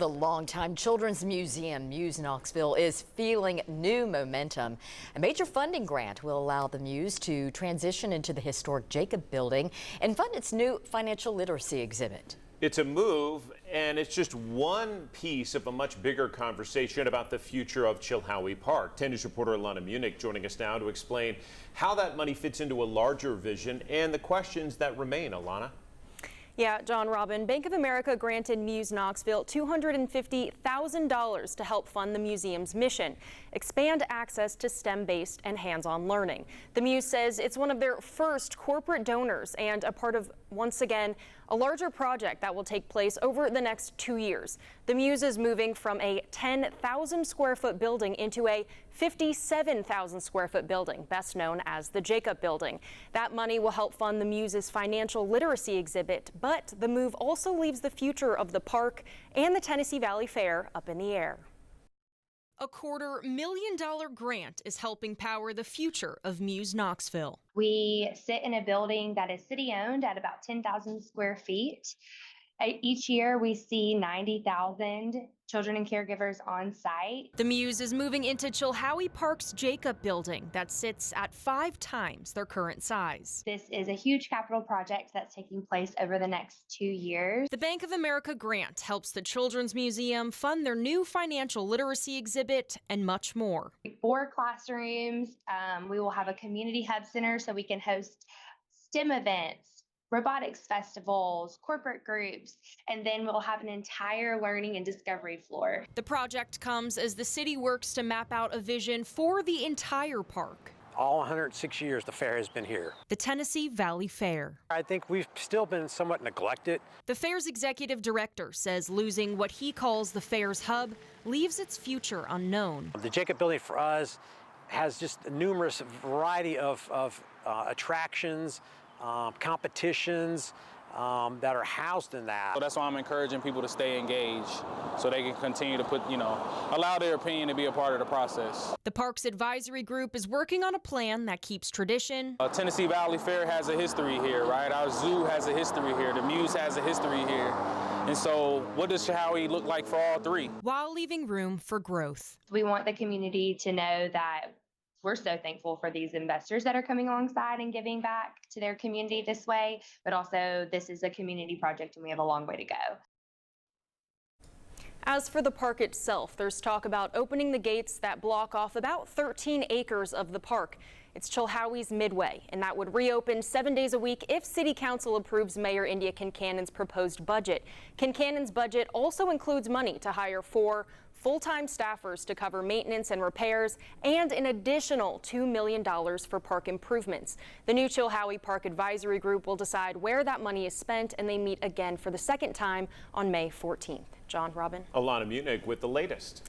The longtime children's museum, Muse Knoxville, is feeling new momentum. A major funding grant will allow the Muse to transition into the historic Jacob building and fund its new financial literacy exhibit. It's a move, and it's just one piece of a much bigger conversation about the future of Chilhowee Park. 10 News reporter Alana Munich joining us now to explain how that money fits into a larger vision and the questions that remain. Alana? Yeah, John, Robin, Bank of America granted Muse Knoxville $250,000 to help fund the museum's mission, expand access to STEM-based and hands-on learning. The Muse says it's one of their first corporate donors and a part of, once again, a larger project that will take place over the next 2 years. The Muse is moving from a 10,000 square foot building into a 57,000 square foot building, best known as the Jacob building. That money will help fund the Muse's financial literacy exhibit, but the move also leaves the future of the park and the Tennessee Valley Fair up in the air. A $250,000 grant is helping power the future of Muse Knoxville. We sit in a building that is city-owned at about 10,000 square feet. Each year, we see 90,000 children and caregivers on site. The Muse is moving into Chilhowee Park's Jacob building that sits at 5 times their current size. This is a huge capital project that's taking place over the next 2 years. The Bank of America grant helps the Children's Museum fund their new financial literacy exhibit and much more. 4 classrooms. We will have a community hub center so we can host STEM events, robotics festivals, corporate groups, and then we'll have an entire learning and discovery floor. The project comes as the city works to map out a vision for the entire park. All 106 years the fair has been here. The Tennessee Valley Fair. I think we've still been somewhat neglected. The fair's executive director says losing what he calls the fair's hub leaves its future unknown. The Jacob building for us has just a numerous variety of attractions, competitions that are housed in that. So that's why I'm encouraging people to stay engaged so they can continue to allow their opinion to be a part of the process. The park's advisory group is working on a plan that keeps tradition. Tennessee Valley Fair has a history here, right? Our zoo has a history here. The Muse has a history here. And so what does Chilhowee look like for all 3? While leaving room for growth. We want the community to know that we're so thankful for these investors that are coming alongside and giving back to their community this way, but also this is a community project and we have a long way to go. As for the park itself, there's talk about opening the gates that block off about 13 acres of the park. It's Chilhowee's Midway, and that would reopen 7 days a week if City Council approves Mayor India Kincannon's proposed budget. Kincannon's budget also includes money to hire 4 full-time staffers to cover maintenance and repairs and an additional $2 million for park improvements. The new Chilhowee Park Advisory Group will decide where that money is spent, and they meet again for the second time on May 14th. John, Robin. Alana Munich with the latest.